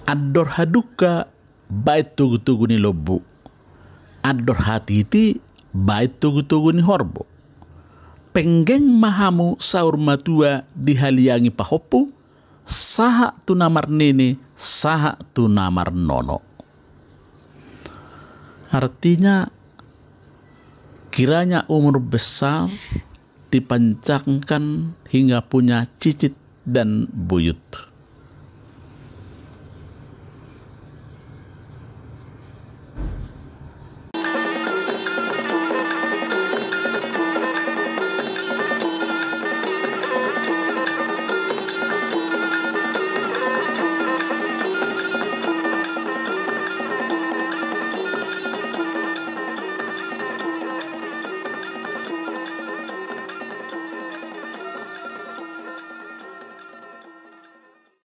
Ador haduka bait tugu-tugu ni lobu. Ador hatiti bait tugu-tugu ni horbo. Penggeng mahamu saur matua dihaliangi pahopu, saha tu namar nene, saha tu namar nono. Artinya kiranya umur besar dipanjangkan hingga punya cicit dan buyut.